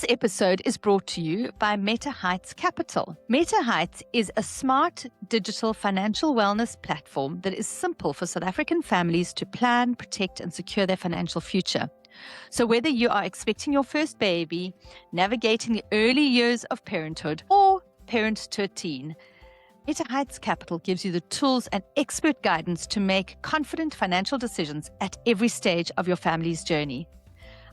This episode is brought to you by Meta Heights Capital. Meta Heights is a smart digital financial wellness platform that is simple for South African families to plan, protect, and secure their financial future. So whether you are expecting your first baby, navigating the early years of parenthood, or parent to a teen, Meta Heights Capital gives you the tools and expert guidance to make confident financial decisions at every stage of your family's journey.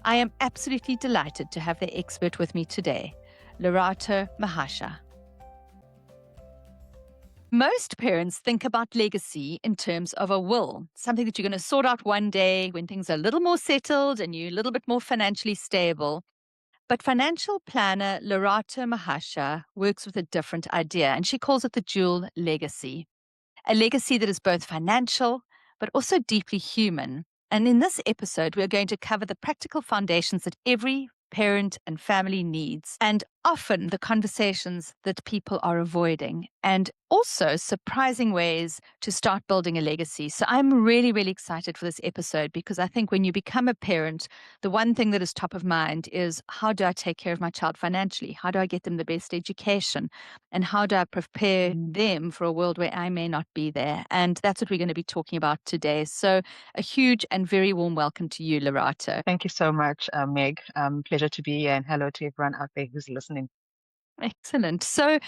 I am absolutely delighted to have the expert with me today, Lerato Mahasha. Most parents think about legacy in terms of a will, something that you're going to sort out one day when things are a little more settled and you're a little bit more financially stable. But financial planner Lerato Mahasha works with a different idea, and she calls it the dual legacy. A legacy that is both financial, but also deeply human. And in this episode, we're going to cover the practical foundations that every parent and family needs, and often the conversations that people are avoiding, and also surprising ways to start building a legacy. So I'm really, really excited for this episode because I think when you become a parent, the one thing that is top of mind is, how do I take care of my child financially? How do I get them the best education? And how do I prepare them for a world where I may not be there? And that's what we're going to be talking about today. So a huge and very warm welcome to you, Lerato. Thank you so much, Meg. Pleasure to be here, and hello to everyone out there who's listening. Excellent. So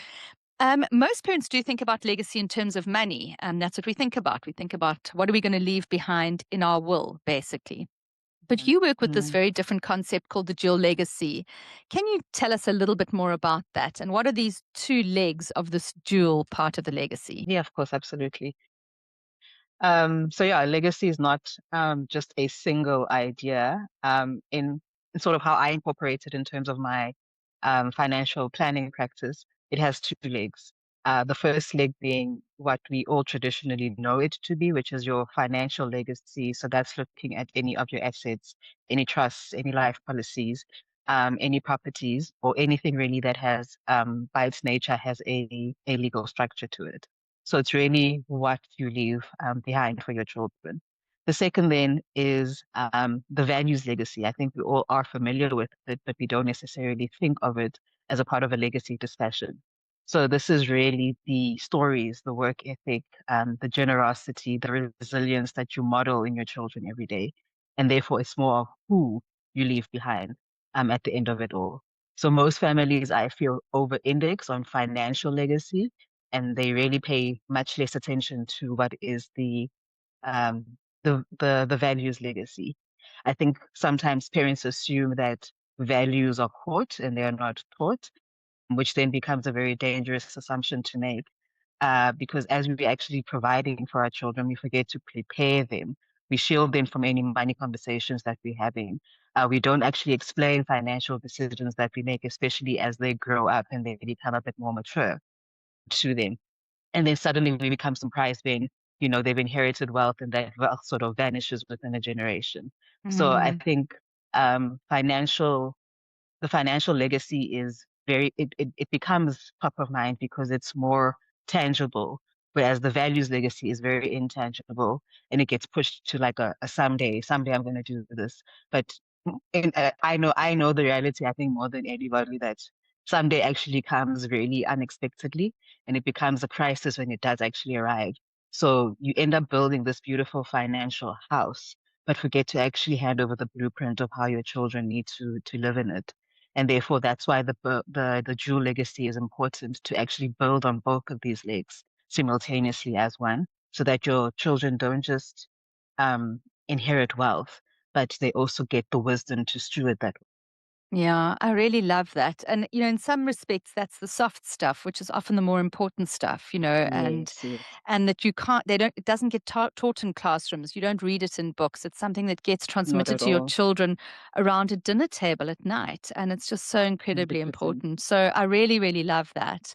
most parents do think about legacy in terms of money. That's what we think about. We think about what are we going to leave behind in our will, basically. But you work with this very different concept called the dual legacy. Can you tell us a little bit more about that? And what are these two legs of this dual part of the legacy? Yeah, of course, absolutely. Legacy is not just a single idea. In sort of how I incorporate it in terms of my financial planning practice, it has two legs. The first leg being what we all traditionally know it to be, which is your financial legacy. So that's looking at any of your assets, any trusts, any life policies, any properties, or anything really that has, by its nature, has a legal structure to it. So it's really what you leave behind for your children. The second then is the values legacy. I think we all are familiar with it, but we don't necessarily think of it as a part of a legacy discussion. So this is really the stories, the work ethic, the generosity, the resilience that you model in your children every day. And therefore, it's more of who you leave behind at the end of it all. So most families, I feel, over-index on financial legacy, and they really pay much less attention to what is um, the values legacy. I think sometimes parents assume that values are caught and they are not taught, which then becomes a very dangerous assumption to make. Because as we're actually providing for our children, we forget to prepare them. We shield them from any money conversations that we're having. We don't actually explain financial decisions that we make, especially as they grow up and they become a bit more mature to them. And then suddenly we become surprised when, they've inherited wealth and that wealth sort of vanishes within a generation. So I think um, financial the financial legacy is it becomes top of mind because it's more tangible, whereas the values legacy is very intangible and it gets pushed to like a someday I'm going to do this. But I know the reality, I think more than anybody, that someday actually comes really unexpectedly and it becomes a crisis when it does actually arrive. So you end up building this beautiful financial house, but forget to actually hand over the blueprint of how your children need to live in it. And therefore, that's why the dual legacy is important, to actually build on both of these legs simultaneously as one, so that your children don't just inherit wealth, but they also get the wisdom to steward that. Yeah, I really love that. And, in some respects, that's the soft stuff, which is often the more important stuff, and Yes, yes, that it doesn't get taught in classrooms. You don't read it in books. It's something that gets not transmitted at to your all. children around a dinner table at night. And it's just so incredibly 100%. important. So I really, really love that.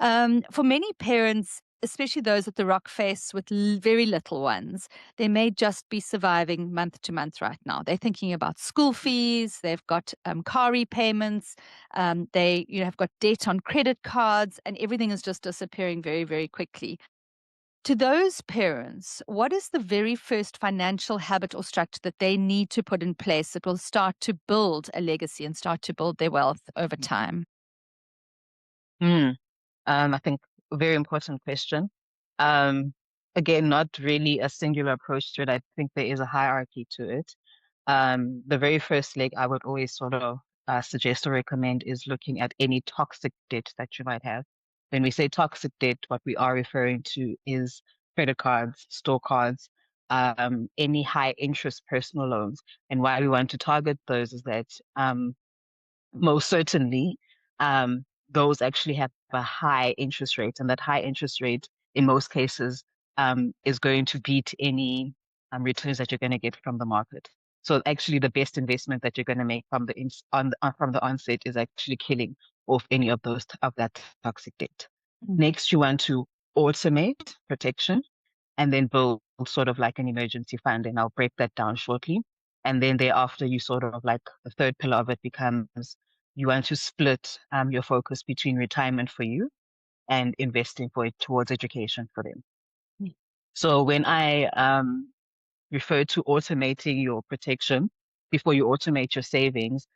For many parents, especially those at the rock face with very little ones, they may just be surviving month to month right now. They're thinking about school fees. They've got car repayments. They have got debt on credit cards, and everything is just disappearing very, very quickly. To those parents, what is the very first financial habit or structure that they need to put in place that will start to build a legacy and start to build their wealth over time? Hmm. I think a very important question. Um, Again, not really a singular approach to it. I think there is a hierarchy to it. The very first leg I would always sort of suggest or recommend is looking at any toxic debt that you might have. When we say toxic debt, what we are referring to is credit cards, store cards, any high interest personal loans. And why we want to target those is that most certainly, those actually have a high interest rate, and that high interest rate, in most cases, is going to beat any returns that you're going to get from the market. So actually, the best investment that you're going to make from from the onset is actually killing off any of those of that toxic debt. Mm. Next, you want to automate protection and then build sort of like an emergency fund. And I'll break that down shortly. And then thereafter, you sort of like the third pillar of it becomes you want to split your focus between retirement for you and investing for it towards education for them. So when I refer to automating your protection before you automate your savings,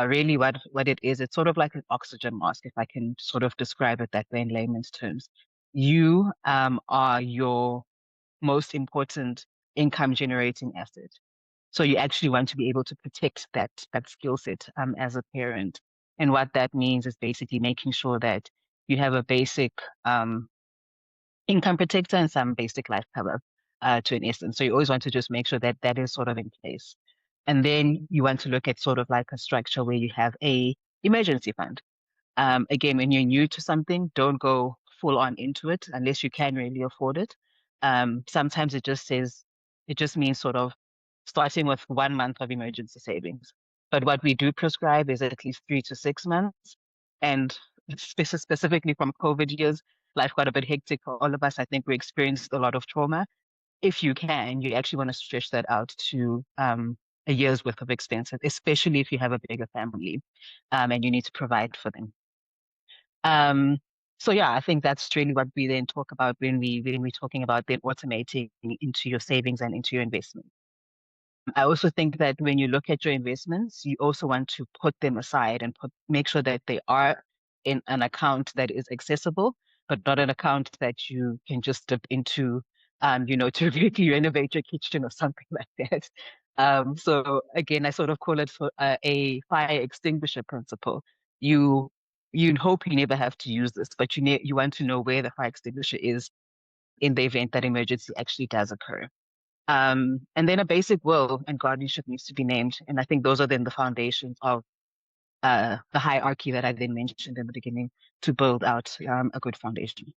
really what it is, it's sort of like an oxygen mask, if I can sort of describe it that way in layman's terms. You are your most important income generating asset. So you actually want to be able to protect that skill set as a parent. And what that means is basically making sure that you have a basic income protector and some basic life cover to an essence. So you always want to just make sure that that is sort of in place. And then you want to look at sort of like a structure where you have a emergency fund. Again, when you're new to something, don't go full on into it unless you can really afford it. Sometimes it just means sort of starting with 1 month of emergency savings. But what we do prescribe is at least 3 to 6 months. And specifically from COVID years, life got a bit hectic for all of us. I think we experienced a lot of trauma. If you can, you actually want to stretch that out to a year's worth of expenses, especially if you have a bigger family and you need to provide for them. Um, so yeah, I think that's really what we then talk about when we're talking about then automating into your savings and into your investment. I also think that when you look at your investments, you also want to put them aside and make sure that they are in an account that is accessible, but not an account that you can just dip into, to really renovate your kitchen or something like that. So again, I sort of call it for, a fire extinguisher principle. You you hope you never have to use this, but you want to know where the fire extinguisher is in the event that emergency actually does occur. And then a basic will and guardianship needs to be named. And I think those are then the foundations of the hierarchy that I then mentioned in the beginning to build out a good foundation.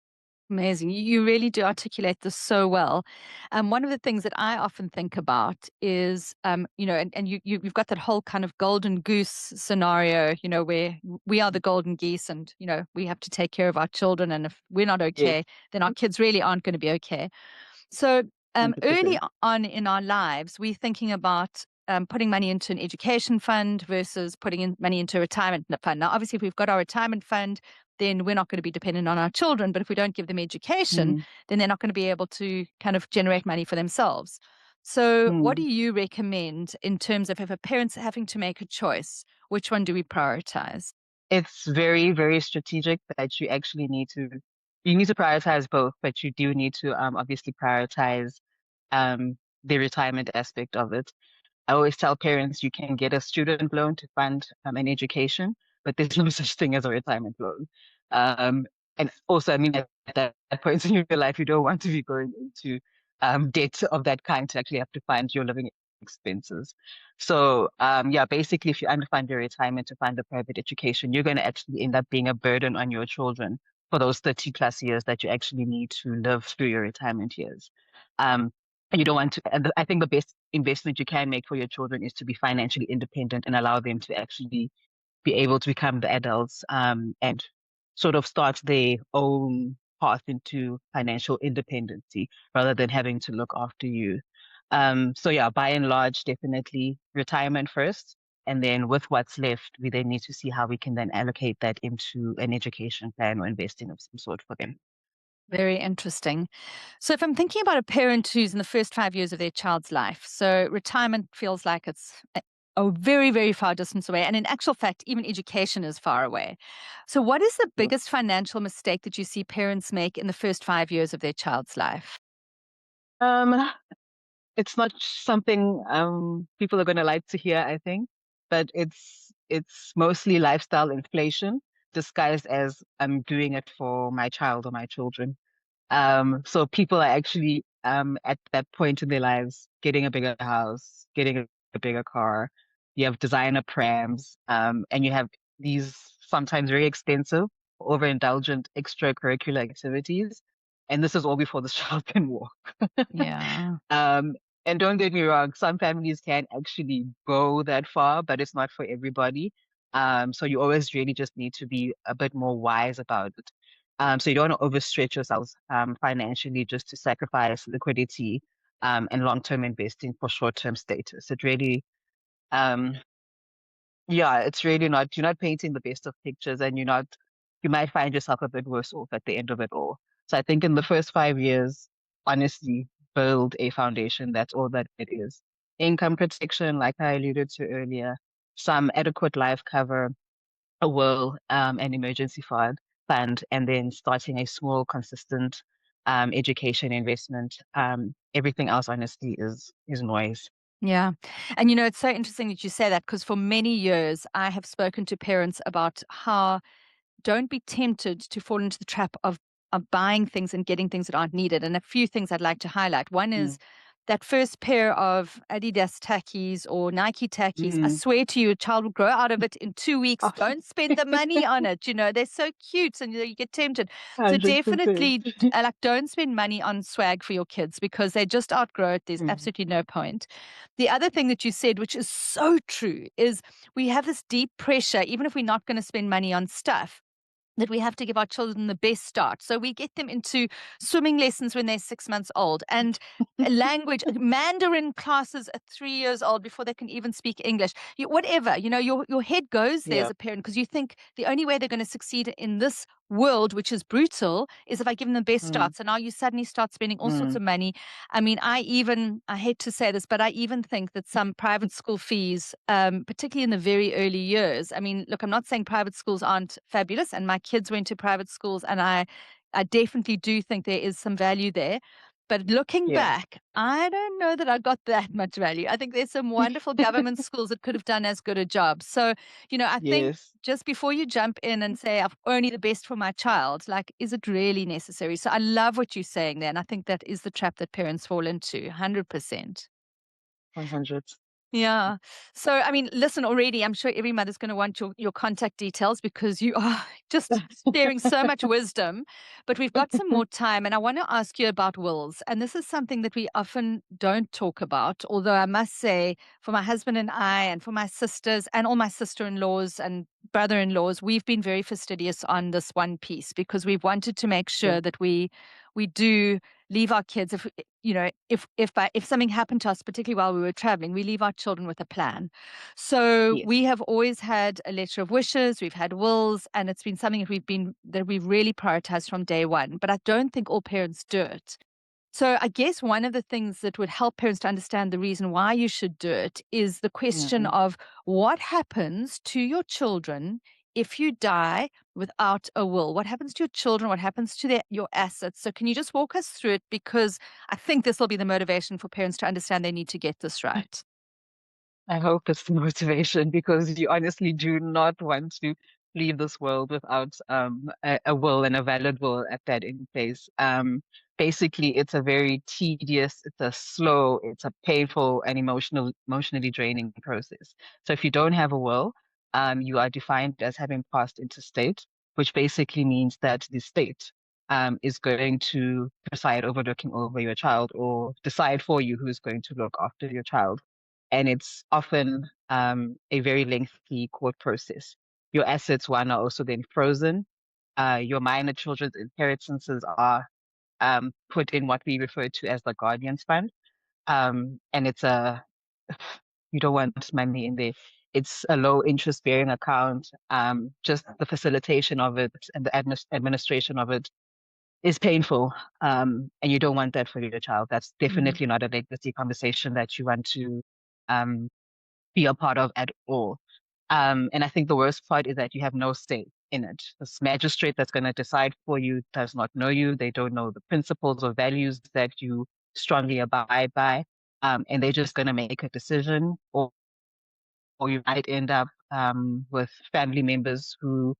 Amazing. You really do articulate this so well. One of the things that I often think about is, you've got that whole kind of golden goose scenario, where we are the golden geese and, we have to take care of our children. And if we're not Yes, okay, then our kids really aren't going to be okay. So, early 100%. on in our lives, we're thinking about putting money into an education fund versus putting in money into a retirement fund. Now, obviously, if we've got our retirement fund, then we're not going to be dependent on our children. But if we don't give them education, Mm, then they're not going to be able to kind of generate money for themselves. So, what do mm. you recommend in terms of if a parent's having to make a choice, which one do we prioritize? It's very, very strategic that you need to prioritize both, but you do need to obviously prioritize the retirement aspect of it. I always tell parents you can get a student loan to fund an education, but there's no such thing as a retirement loan. Um, and also, I mean, at that point in your life, you don't want to be going into debt of that kind to actually have to fund your living expenses. So, yeah, basically, if you underfund your retirement to fund a private education, you're going to actually end up being a burden on your children for those 30 plus years that you actually need to live through your retirement years. And you don't want to, and I think the best investment you can make for your children is to be financially independent and allow them to actually be able to become the adults and sort of start their own path into financial independency rather than having to look after you. So yeah, by and large, definitely retirement first. And then with what's left, we then need to see how we can then allocate that into an education plan or investing of some sort for them. Very interesting. So, if I'm thinking about a parent who's in the first 5 years of their child's life, so retirement feels like it's a very, very far distance away. And in actual fact, even education is far away. So, what is the Yes. biggest financial mistake that you see parents make in the first 5 years of their child's life? Um, it's not something people are going to like to hear, I think, but it's mostly lifestyle inflation disguised as I'm doing it for my child or my children. So people are actually at that point in their lives getting a bigger house, getting a bigger car. You have designer prams, and you have these sometimes very expensive, overindulgent extracurricular activities. And this is all before the child can walk. Yeah. Um, and don't get me wrong, some families can actually go that far, but it's not for everybody. So you always really just need to be a bit more wise about it. So you don't want to overstretch yourselves financially just to sacrifice liquidity and long-term investing for short-term status. It really, um, yeah, it's really not, you're not painting the best of pictures and you might find yourself a bit worse off at the end of it all. So I think in the first 5 years, honestly, build a foundation. That's all that it is. Income protection, like I alluded to earlier, some adequate life cover, a will, an emergency fund, and then starting a small, consistent, education investment. Everything else, honestly, is noise. Yeah. And it's so interesting that you say that because for many years I have spoken to parents about how don't be tempted to fall into the trap of buying things and getting things that aren't needed. And a few things I'd like to highlight. One is Mm. that first pair of Adidas tackies or Nike tackies. I Mm. swear to you, a child will grow out of it in 2 weeks. Oh, Don't spend the money on it. They're so cute and you get tempted. So 100%. definitely, like, don't spend money on swag for your kids because they just outgrow it. There's Mm. absolutely no point. The other thing that you said, which is so true, is we have this deep pressure, even if we're not going to spend money on stuff that we have to give our children the best start. So we get them into swimming lessons when they're 6 months old and language, Mandarin classes at 3 years old before they can even speak English. Whatever, your head goes there as Yeah. a parent because you think the only way they're going to succeed in this world, which is brutal, is if I give them the best Mm. start. So now you suddenly start spending all sorts Mm. of money. I mean, I hate to say this, but I even think that some private school fees, particularly in the very early years, I mean, look, I'm not saying private schools aren't fabulous, and my kids went to private schools, and I definitely do think there is some value there. But looking Yeah. back, I don't know that I got that much value. I think there's some wonderful government schools that could have done as good a job. So, I think Yes. just before you jump in and say, I've only the best for my child, like, is it really necessary? So I love what you're saying there. And I think that is the trap that parents fall into 100%. 100. Yeah. So, I mean, listen, already, I'm sure every mother's going to want your contact details because you are just sharing so much wisdom. But we've got some more time, and I want to ask you about wills. And this is something that we often don't talk about. Although I must say, for my husband and I, and for my sisters, and all my sister in laws and brother in laws, we've been very fastidious on this one piece because we've wanted to make Yeah. sure that we do leave our kids if if something happened to us, particularly while we were traveling, we leave our children with a plan. So Yes. we have always had a letter of wishes, we've had wills, and it's been something that we've really prioritized from day one. But I don't think all parents do it. So I guess one of the things that would help parents to understand the reason why you should do it is the question Mm-mm. of what happens to your children if you die without a will. What happens to your children? What happens to your assets? So can you just walk us through it? Because I think this will be the motivation for parents to understand they need to get this right. I hope it's the motivation because you honestly do not want to leave this world without a will and a valid will at that in place. Basically, it's a very tedious, it's a slow, it's a painful and emotionally draining process. So if you don't have a will, you are defined as having passed into state, which basically means that the state is going to preside over looking over your child or decide for you who's going to look after your child, and it's often a very lengthy court process. Your assets, one, are also then frozen. Your minor children's inheritances are put in what we refer to as the guardian's fund. And you don't want money in there. It's a low interest bearing account. Just the facilitation of it and the administration of it is painful. And you don't want that for your child. That's Mm. definitely not a legacy conversation that you want to um, be a part of at all. And I think the worst part is that you have no say in it. This magistrate that's going to decide for you does not know you. They don't know the principles or values that you strongly abide by. And they're just going to make a decision, or you might end up with family members who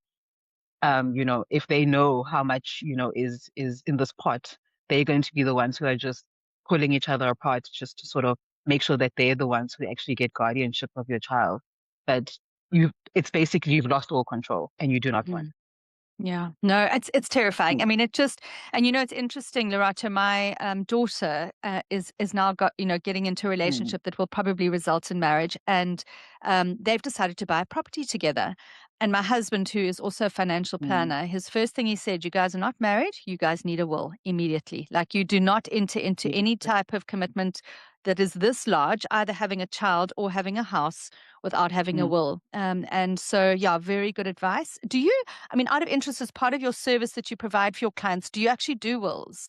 if they know how much, is in this pot, they're going to be the ones who are just pulling each other apart just to sort of make sure that they're the ones who actually get guardianship of your child. But it's basically you've lost all control and you do not want. Mm. Yeah, no, it's terrifying. Mm, I mean, it just, and it's interesting, Lerato. My daughter is now got getting into a mm, relationship that will probably result in marriage, and they've decided to buy a property together. And my husband, who is also a financial mm, planner, his first thing he said, "You guys are not married. You guys need a will immediately. Like you do not enter into yeah, any type of commitment that is this large, either having a child or having a house, without having a mm. will." And so, yeah, very good advice. Do you? I mean, out of interest, as part of your service that you provide for your clients, do you actually do wills?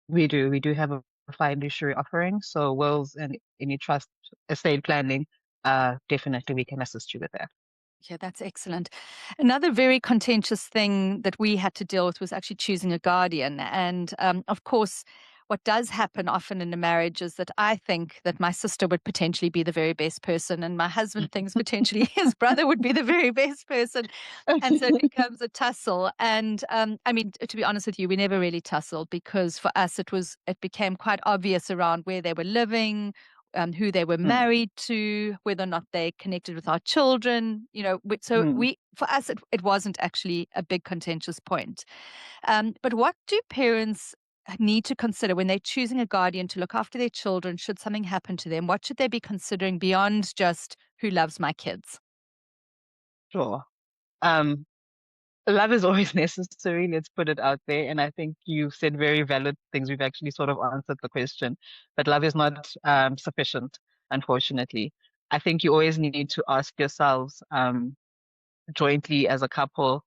We do have a fiduciary offering. So wills and any trust estate planning, definitely we can assist you with that. Yeah, that's excellent. Another very contentious thing that we had to deal with was actually choosing a guardian. And of course, what does happen often in a marriage is that I think that my sister would potentially be the very best person, and my husband thinks potentially his brother would be the very best person. And so it becomes a tussle. And I mean, to be honest with you, we never really tussled because for us it became quite obvious around where they were living, who they were Mm, married to, whether or not they connected with our children. So mm. we for us it wasn't actually a big contentious point. But what do parents need to consider when they're choosing a guardian to look after their children? Should something happen to them, what should they be considering beyond just who loves my kids? Sure. Um, Love is always necessary. Let's put it out there. And I think you said very valid things. We've actually sort of answered the question, but love is not sufficient, unfortunately. I think you always need to ask yourselves, jointly as a couple,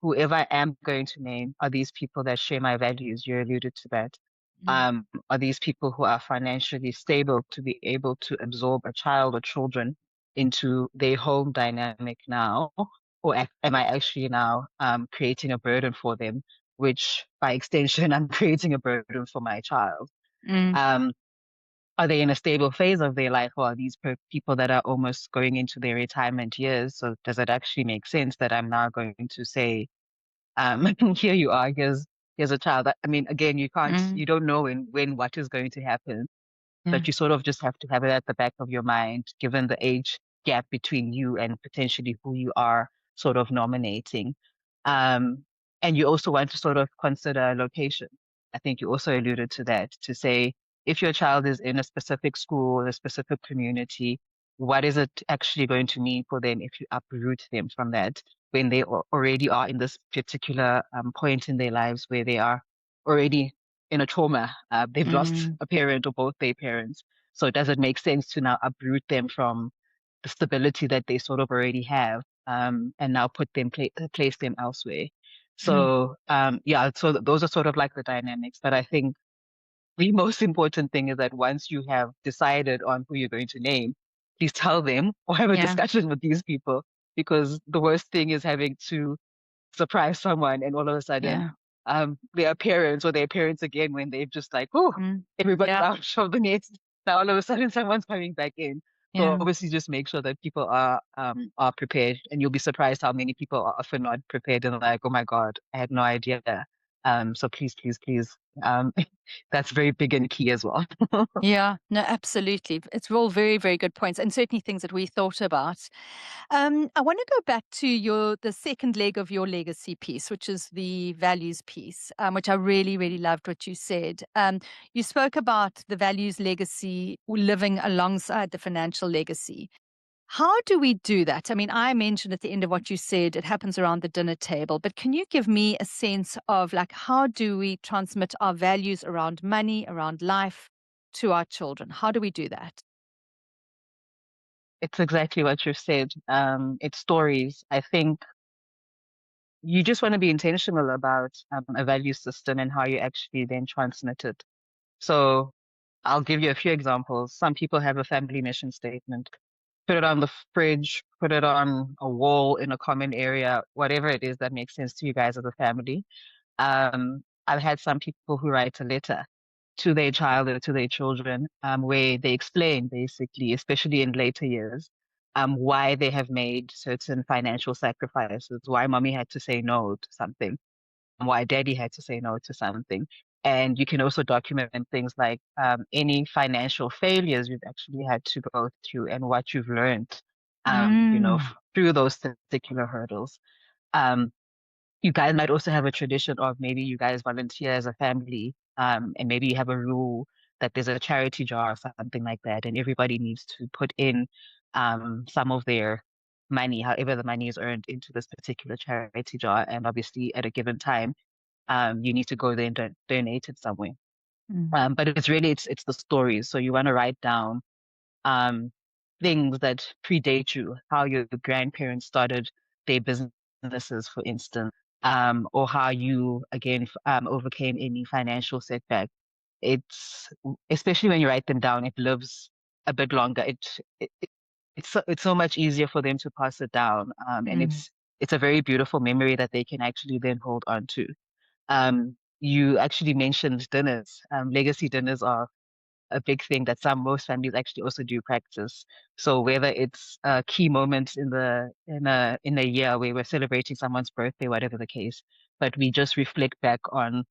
whoever I am going to name, are these people that share my values? You alluded to that. Mm, Are these people who are financially stable to be able to absorb a child or children into their home dynamic now? Or am I actually now creating a burden for them, which by extension, I'm creating a burden for my child? mm, Um, are they in a stable phase of their life, or are these people that are almost going into their retirement years? So does it actually make sense that I'm now going to say, here you are, here's a child. I mean, again, mm, you don't know when what is going to happen, yeah. but you sort of just have to have it at the back of your mind, given the age gap between you and potentially who you are sort of nominating. Um, and you also want to sort of consider location. I think you also alluded to that, to say if your child is in a specific school, a specific community, what is it actually going to mean for them if you uproot them from that when they already are in this particular point in their lives where they are already in a trauma. They've lost Mm, a parent or both their parents. So does it make sense to now uproot them from the stability that they sort of already have, and now place them elsewhere? mm, So yeah, so those are sort of like the dynamics. But I think the most important thing is that once you have decided on who you're going to name, please tell them or have a yeah, discussion with these people, because the worst thing is having to surprise someone and all of a sudden yeah, their parents or their parents again when they've just like, oh, mm, everybody's yeah, out of the nest. Now all of a sudden someone's coming back in. So yeah. obviously just make sure that people are prepared, and you'll be surprised how many people are often not prepared and like, oh my God, I had no idea. So please, please, please, that's very big and key as well. Yeah, no, absolutely. It's all very, very good points, and certainly things that we thought about. I want to go back to the second leg of your legacy piece, which is the values piece, which I really, really loved what you said. You spoke about the values legacy living alongside the financial legacy. How do we do that? I mean, I mentioned at the end of what you said, it happens around the dinner table, but can you give me a sense of like, how do we transmit our values around money, around life to our children? How do we do that? It's exactly what you said. It's stories. I think you just want to be intentional about a value system and how you actually then transmit it. So I'll give you a few examples. Some people have a family mission statement. Put it on the fridge, put it on a wall in a common area, whatever it is that makes sense to you guys as a family. I've had some people who write a letter to their child or to their children, where they explain basically, especially in later years, why they have made certain financial sacrifices, why mommy had to say no to something, why daddy had to say no to something. And you can also document things like any financial failures you've actually had to go through and what you've learned, Mm. through those particular hurdles. Um, you guys might also have a tradition of maybe you guys volunteer as a family, and maybe you have a rule that there's a charity jar or something like that, and everybody needs to put in some of their money, however the money is earned, into this particular charity jar. And obviously, at a given time, you need to go there and donate it somewhere. Mm. But it's the stories. So you want to write down um, things that predate you, how your grandparents started their businesses, for instance, or how you, again, overcame any financial setback. It's, especially when you write them down, it lives a bit longer. It's so much easier for them to pass it down. And Mm. it's a very beautiful memory that they can actually then hold on to. You actually mentioned dinners. Legacy dinners are a big thing that most families actually also do practice. So whether it's a key moment in a year where we're celebrating someone's birthday, whatever the case, but we just reflect back on,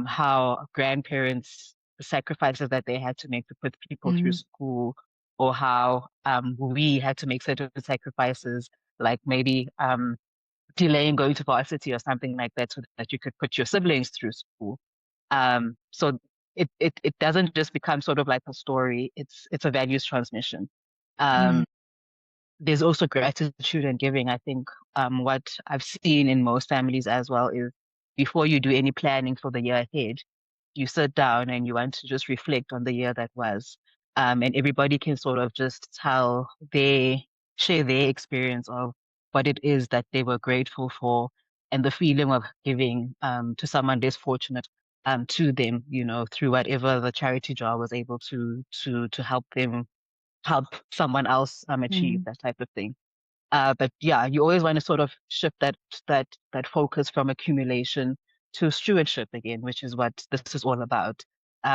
how grandparents, the sacrifices that they had to make to put people through Mm. school, or how we had to make certain sacrifices, like maybe delaying going to varsity or something like that so that you could put your siblings through school. So it doesn't just become sort of like a story. It's a values transmission. Mm. Um, there's also gratitude and giving. I think what I've seen in most families as well is before you do any planning for the year ahead, you sit down and you want to just reflect on the year that was. And everybody can sort of just share their experience of what it is that they were grateful for and the feeling of giving to someone less fortunate to them, through whatever the charity jar was able to help someone else achieve Mm. that type of thing. But yeah, you always want to sort of shift that focus from accumulation to stewardship again, which is what this is all about.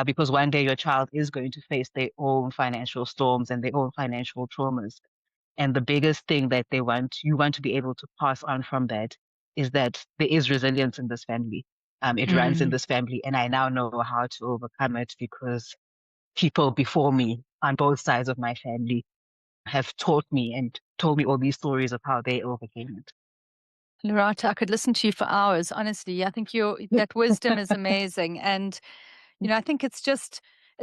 Because one day your child is going to face their own financial storms and their own financial traumas. And the biggest thing that you want to be able to pass on from that is that there is resilience in this family. It runs in Mm. this family, and I now know how to overcome it because people before me on both sides of my family have taught me and told me all these stories of how they overcame Lerato, I could listen to you for hours. Honestly, I think your it. that wisdom is amazing, and I think it's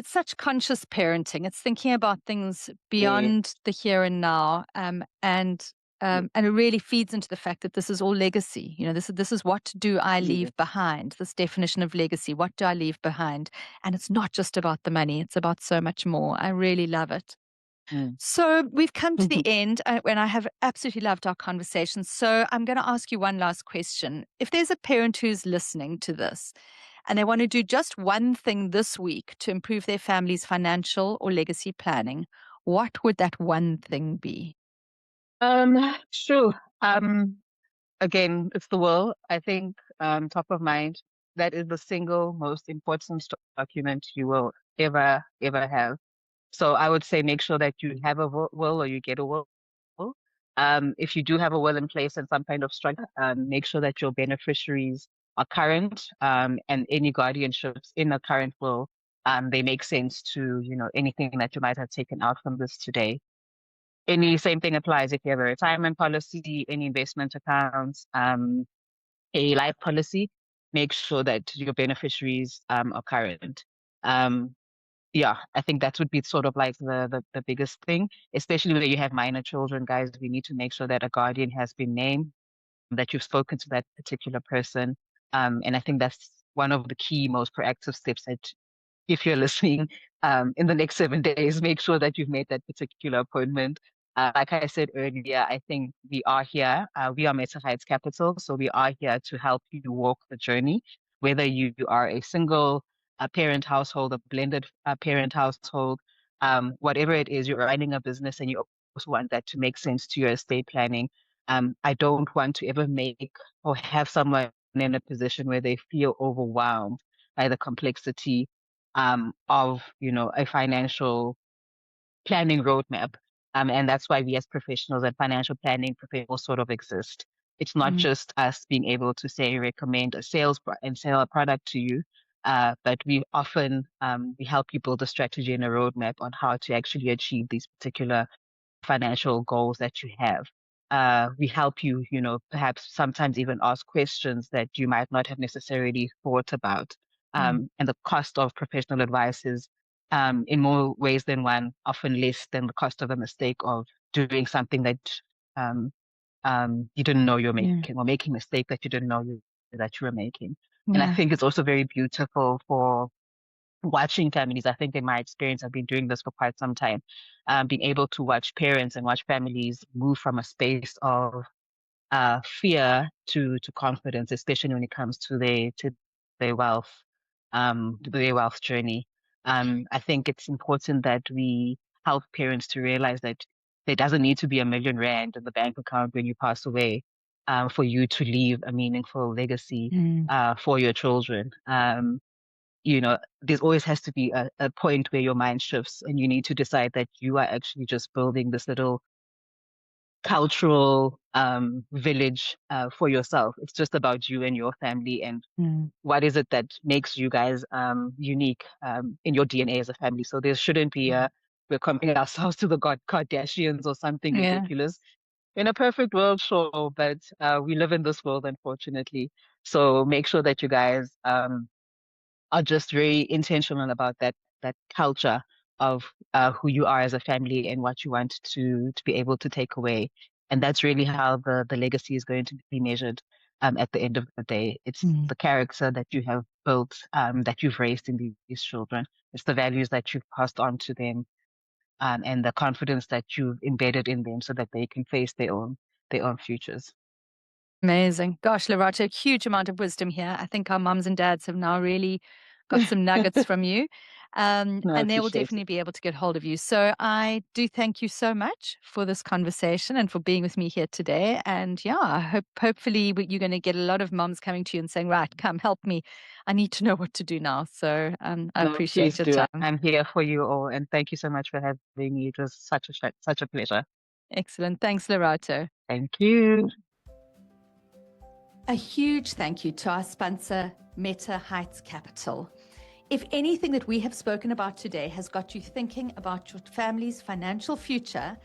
such conscious parenting. It's thinking about things Yeah, beyond the here and now, yeah, and it really feeds into the fact that this is all legacy. This is what do I yeah. leave behind? This definition of legacy. What do I leave behind? And it's not just about the money. It's about so much more. I really love it. Mm. So we've come to the end, and I have absolutely loved our conversation. So I'm going to ask you one last question. If there's a parent who's listening to this and they want to do just one thing this week to improve their family's financial or legacy planning, what would that one thing be? Sure. Again, it's the will. I think, top of mind, that is the single most important document you will ever have. So I would say make sure that you have a will or you get a will. If you do have a will in place and some kind of structure, make sure that your beneficiaries are current, and any guardianships in a current will, they make sense to, anything that you might have taken out from this today. Any same thing applies if you have a retirement policy, any investment accounts, a life policy, make sure that your beneficiaries are current. Um, yeah, I think that would be sort of like the biggest thing, especially when you have minor children, guys. We need to make sure that a guardian has been named, that you've spoken to that particular person. And I think that's one of the key, most proactive steps that if you're listening, in the next 7 days, make sure that you've made that particular appointment. Like I said earlier, I think we are here. We are Meta Heights Capital, so we are here to help you walk the journey. Whether you are a single parent household, a blended parent household, whatever it is, you're running a business and you also want that to make sense to your estate planning. I don't want to ever make or have someone in a position where they feel overwhelmed by the complexity of, a financial planning roadmap. And that's why we as professionals and financial planning professionals sort of exist. It's not Mm, just us being able to say recommend a and sell a product to you, but we often we help you build a strategy and a roadmap on how to actually achieve these particular financial goals that you have. We help you, perhaps sometimes even ask questions that you might not have necessarily thought about. mm, And the cost of professional advice is, in more ways than one, often less than the cost of a mistake of doing something that um, you didn't know you're mm, making, or making a mistake that you didn't know that you were making. And I yeah. think it's also very beautiful for watching families. I think in my experience, I've been doing this for quite some time, being able to watch parents and watch families move from a space of fear to confidence, especially when it comes to their wealth, their wealth journey. I think it's important that we help parents to realize that there doesn't need to be R1 million in the bank account when you pass away, for you to leave a meaningful legacy, Mm, for your children. There's always has to be a point where your mind shifts and you need to decide that you are actually just building this little cultural village for yourself. It's just about you and your family, and mm, what is it that makes you guys unique in your DNA as a family. So there shouldn't be we're comparing ourselves to the Kardashians or something yeah. ridiculous. In a perfect world, sure, but we live in this world, unfortunately. So make sure that you guys are just very intentional about that culture of who you are as a family and what you want to be able to take away. And that's really how the legacy is going to be measured at the end of the day. It's Mm. the character that you have built, that you've raised in these children. It's the values that you've passed on to them, and the confidence that you've embedded in them so that they can face their own futures. Amazing. Gosh, Lerato, huge amount of wisdom here. I think our mums and dads have now really got some nuggets from you. No, I And they will appreciate definitely it. be able to get hold of you. So I do thank you so much for this conversation and for being with me here today. And yeah, hopefully you're going to get a lot of mums coming to you and saying, right, come help me. I need to know what to do now. So I No, appreciate please your do. time. I'm here for you all, and thank you so much for having me. It was such a pleasure. Excellent. Thanks, Lerato. Thank you. A huge thank you to our sponsor, Meta Heights Capital. If anything that we have spoken about today has got you thinking about your family's financial future,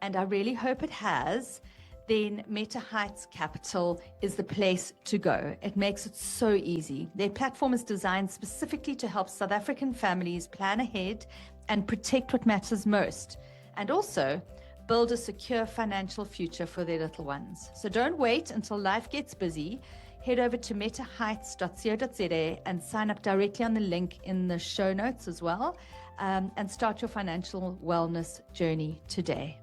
and I really hope it has, then Meta Heights Capital is the place to go. It makes it so easy. Their platform is designed specifically to help South African families plan ahead and protect what matters most, and also build a secure financial future for their little ones. So don't wait until life gets busy. Head over to metaheights.co.za and sign up directly on the link in the show notes as well, and start your financial wellness journey today.